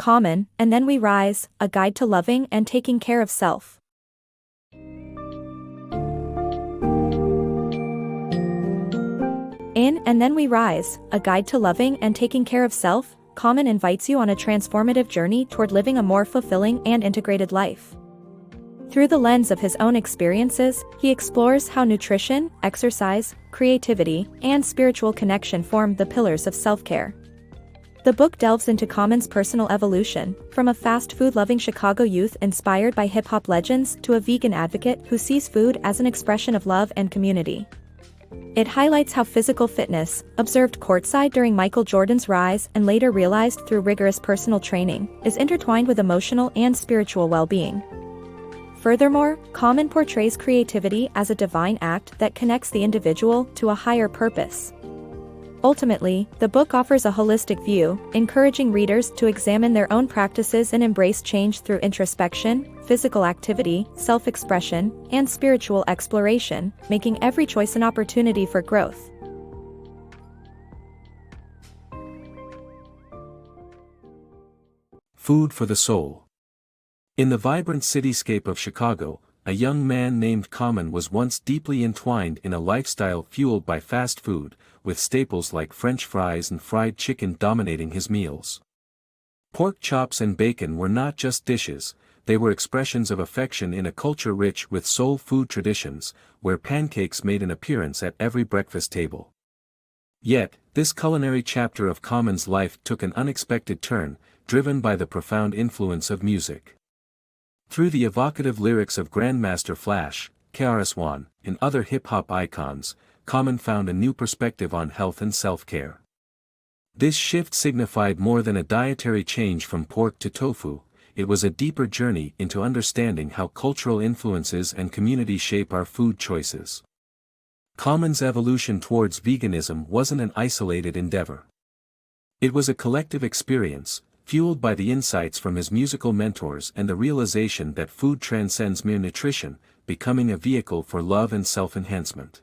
Common, And Then We Rise, A Guide to Loving and Taking Care of Self. In And Then We Rise, A Guide to Loving and Taking Care of Self, Common invites you on a transformative journey toward living a more fulfilling and integrated life. Through the lens of his own experiences, he explores how nutrition, exercise, creativity, and spiritual connection form the pillars of self-care. The book delves into Common's personal evolution, from a fast-food-loving Chicago youth inspired by hip-hop legends to a vegan advocate who sees food as an expression of love and community. It highlights how physical fitness, observed courtside during Michael Jordan's rise and later realized through rigorous personal training, is intertwined with emotional and spiritual well-being. Furthermore, Common portrays creativity as a divine act that connects the individual to a higher purpose. Ultimately, the book offers a holistic view, encouraging readers to examine their own practices and embrace change through introspection, physical activity, self-expression, and spiritual exploration, making every choice an opportunity for growth. Food for the soul. In the vibrant cityscape of Chicago, a young man named Common was once deeply entwined in a lifestyle fueled by fast food, with staples like French fries and fried chicken dominating his meals. Pork chops and bacon were not just dishes, they were expressions of affection in a culture rich with soul food traditions, where pancakes made an appearance at every breakfast table. Yet, this culinary chapter of Common's life took an unexpected turn, driven by the profound influence of music. Through the evocative lyrics of Grandmaster Flash, KRS-One, and other hip-hop icons, Common found a new perspective on health and self-care. This shift signified more than a dietary change from pork to tofu, it was a deeper journey into understanding how cultural influences and community shape our food choices. Common's evolution towards veganism wasn't an isolated endeavor. It was a collective experience, fueled by the insights from his musical mentors and the realization that food transcends mere nutrition, becoming a vehicle for love and self-enhancement.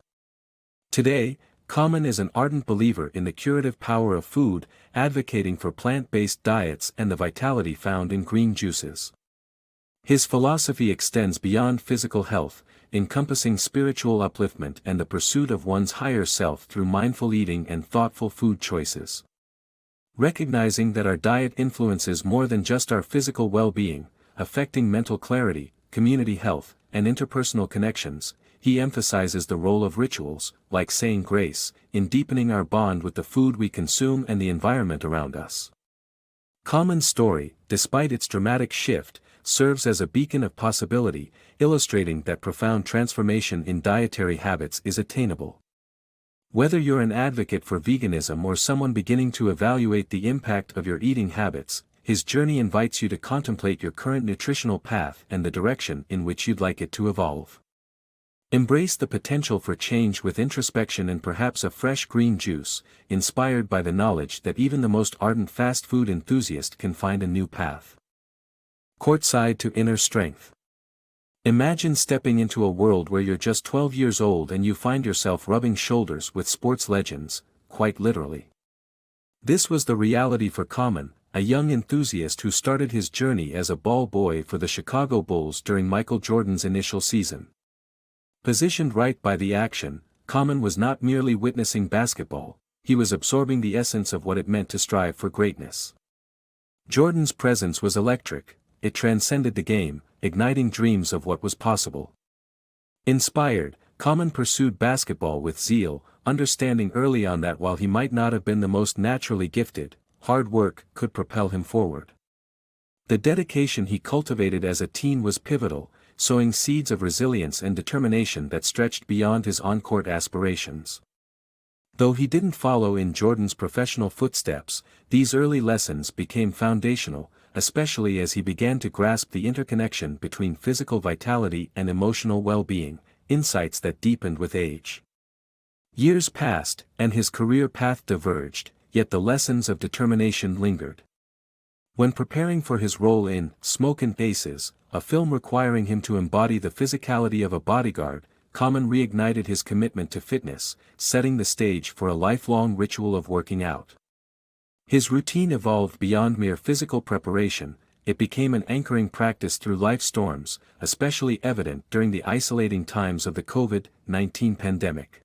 Today, Common is an ardent believer in the curative power of food, advocating for plant-based diets and the vitality found in green juices. His philosophy extends beyond physical health, encompassing spiritual upliftment and the pursuit of one's higher self through mindful eating and thoughtful food choices. Recognizing that our diet influences more than just our physical well-being, affecting mental clarity, community health, and interpersonal connections, he emphasizes the role of rituals, like saying grace, in deepening our bond with the food we consume and the environment around us. Common's story, despite its dramatic shift, serves as a beacon of possibility, illustrating that profound transformation in dietary habits is attainable. Whether you're an advocate for veganism or someone beginning to evaluate the impact of your eating habits, his journey invites you to contemplate your current nutritional path and the direction in which you'd like it to evolve. Embrace the potential for change with introspection and perhaps a fresh green juice, inspired by the knowledge that even the most ardent fast food enthusiast can find a new path. Courtside to inner strength. Imagine stepping into a world where you're just 12 years old and you find yourself rubbing shoulders with sports legends, quite literally. This was the reality for Common, a young enthusiast who started his journey as a ball boy for the Chicago Bulls during Michael Jordan's initial season. Positioned right by the action, Common was not merely witnessing basketball, he was absorbing the essence of what it meant to strive for greatness. Jordan's presence was electric, it transcended the game, igniting dreams of what was possible. Inspired, Common pursued basketball with zeal, understanding early on that while he might not have been the most naturally gifted, hard work could propel him forward. The dedication he cultivated as a teen was pivotal, sowing seeds of resilience and determination that stretched beyond his on-court aspirations. Though he didn't follow in Jordan's professional footsteps, these early lessons became foundational, especially as he began to grasp the interconnection between physical vitality and emotional well-being, insights that deepened with age. Years passed, and his career path diverged, yet the lessons of determination lingered. When preparing for his role in Smokin' Aces, a film requiring him to embody the physicality of a bodyguard, Common reignited his commitment to fitness, setting the stage for a lifelong ritual of working out. His routine evolved beyond mere physical preparation, it became an anchoring practice through life storms, especially evident during the isolating times of the COVID-19 pandemic.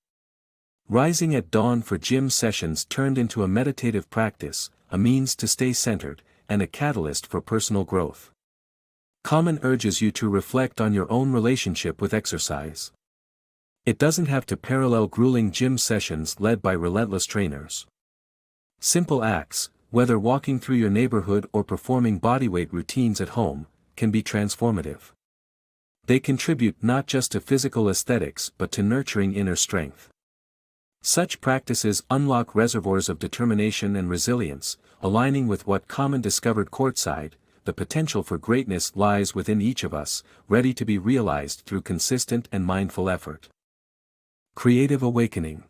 Rising at dawn for gym sessions turned into a meditative practice, a means to stay centered, and a catalyst for personal growth. Common urges you to reflect on your own relationship with exercise. It doesn't have to parallel grueling gym sessions led by relentless trainers. Simple acts, whether walking through your neighborhood or performing bodyweight routines at home, can be transformative. They contribute not just to physical aesthetics but to nurturing inner strength. Such practices unlock reservoirs of determination and resilience, aligning with what Common discovered courtside. The potential for greatness lies within each of us, ready to be realized through consistent and mindful effort. Creative awakening.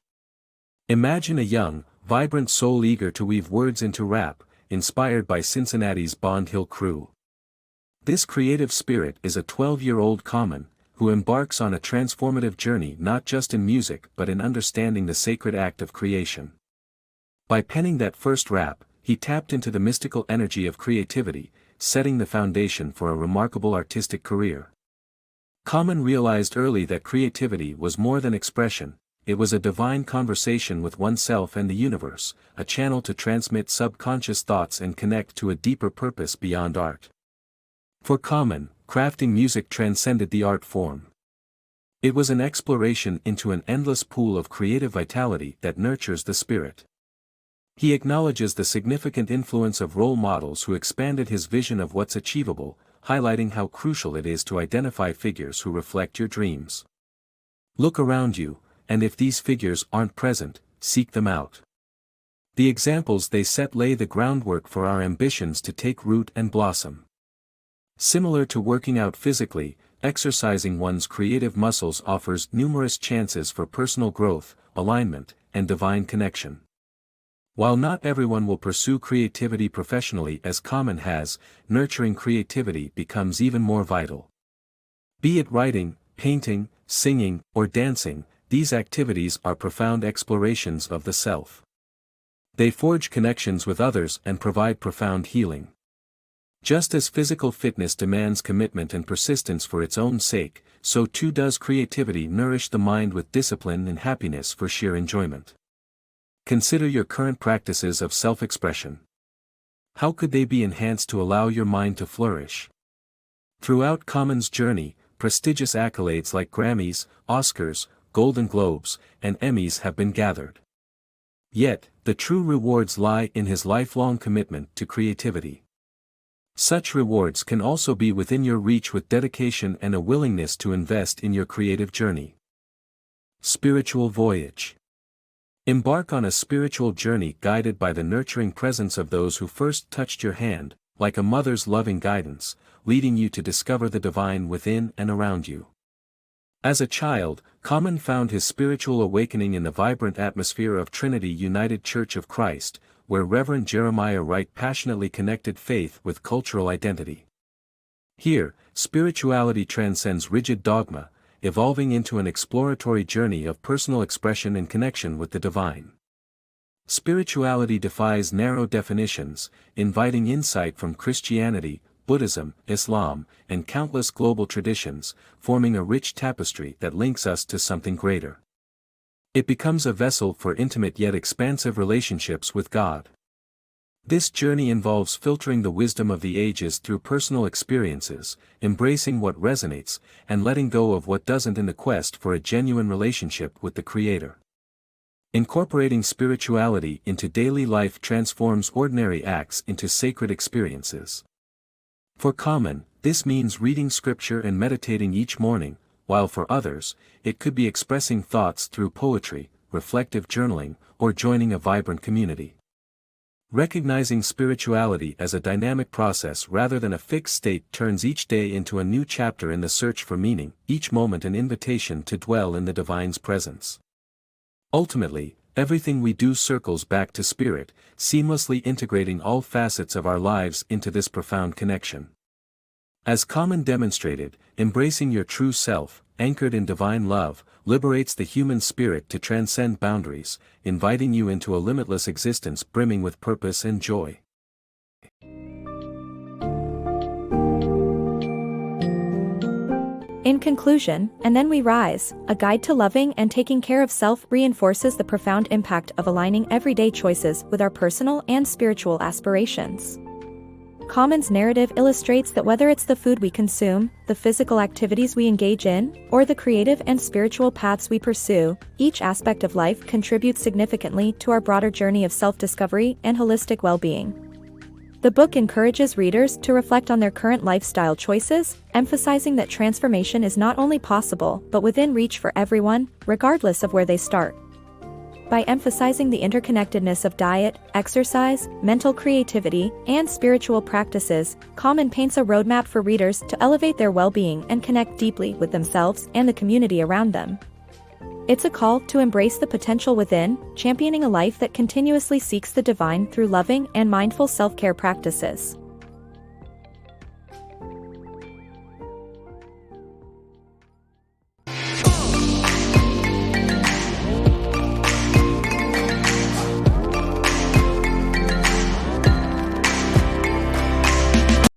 Imagine a young, vibrant soul eager to weave words into rap, inspired by Cincinnati's Bond Hill crew. This creative spirit is a 12-year-old Common, who embarks on a transformative journey not just in music but in understanding the sacred act of creation. By penning that first rap, he tapped into the mystical energy of creativity, setting the foundation for a remarkable artistic career. Common realized early that creativity was more than expression, it was a divine conversation with oneself and the universe, a channel to transmit subconscious thoughts and connect to a deeper purpose beyond art. For Common, crafting music transcended the art form. It was an exploration into an endless pool of creative vitality that nurtures the spirit. He acknowledges the significant influence of role models who expanded his vision of what's achievable, highlighting how crucial it is to identify figures who reflect your dreams. Look around you, and if these figures aren't present, seek them out. The examples they set lay the groundwork for our ambitions to take root and blossom. Similar to working out physically, exercising one's creative muscles offers numerous chances for personal growth, alignment, and divine connection. While not everyone will pursue creativity professionally as Common has, nurturing creativity becomes even more vital. Be it writing, painting, singing, or dancing, these activities are profound explorations of the self. They forge connections with others and provide profound healing. Just as physical fitness demands commitment and persistence for its own sake, so too does creativity nourish the mind with discipline and happiness for sheer enjoyment. Consider your current practices of self-expression. How could they be enhanced to allow your mind to flourish? Throughout Common's journey, prestigious accolades like Grammys, Oscars, Golden Globes, and Emmys have been gathered. Yet, the true rewards lie in his lifelong commitment to creativity. Such rewards can also be within your reach with dedication and a willingness to invest in your creative journey. Spiritual Voyage. Embark on a spiritual journey guided by the nurturing presence of those who first touched your hand, like a mother's loving guidance, leading you to discover the divine within and around you. As a child, Common found his spiritual awakening in the vibrant atmosphere of Trinity United Church of Christ, where Reverend Jeremiah Wright passionately connected faith with cultural identity. Here, spirituality transcends rigid dogma, evolving into an exploratory journey of personal expression and connection with the divine. Spirituality defies narrow definitions, inviting insight from Christianity, Buddhism, Islam, and countless global traditions, forming a rich tapestry that links us to something greater. It becomes a vessel for intimate yet expansive relationships with God. This journey involves filtering the wisdom of the ages through personal experiences, embracing what resonates, and letting go of what doesn't in the quest for a genuine relationship with the Creator. Incorporating spirituality into daily life transforms ordinary acts into sacred experiences. For Common, this means reading scripture and meditating each morning, while for others, it could be expressing thoughts through poetry, reflective journaling, or joining a vibrant community. Recognizing spirituality as a dynamic process rather than a fixed state turns each day into a new chapter in the search for meaning, each moment an invitation to dwell in the divine's presence. Ultimately, everything we do circles back to spirit, seamlessly integrating all facets of our lives into this profound connection. As Common demonstrated, embracing your true self, anchored in divine love, liberates the human spirit to transcend boundaries, inviting you into a limitless existence brimming with purpose and joy. In conclusion, And Then We Rise, A Guide to Loving and Taking Care of Self reinforces the profound impact of aligning everyday choices with our personal and spiritual aspirations. Common's narrative illustrates that whether it's the food we consume, the physical activities we engage in, or the creative and spiritual paths we pursue, each aspect of life contributes significantly to our broader journey of self-discovery and holistic well-being. The book encourages readers to reflect on their current lifestyle choices, emphasizing that transformation is not only possible but within reach for everyone, regardless of where they start. By emphasizing the interconnectedness of diet, exercise, mental creativity, and spiritual practices, Common paints a roadmap for readers to elevate their well-being and connect deeply with themselves and the community around them. It's a call to embrace the potential within, championing a life that continuously seeks the divine through loving and mindful self-care practices.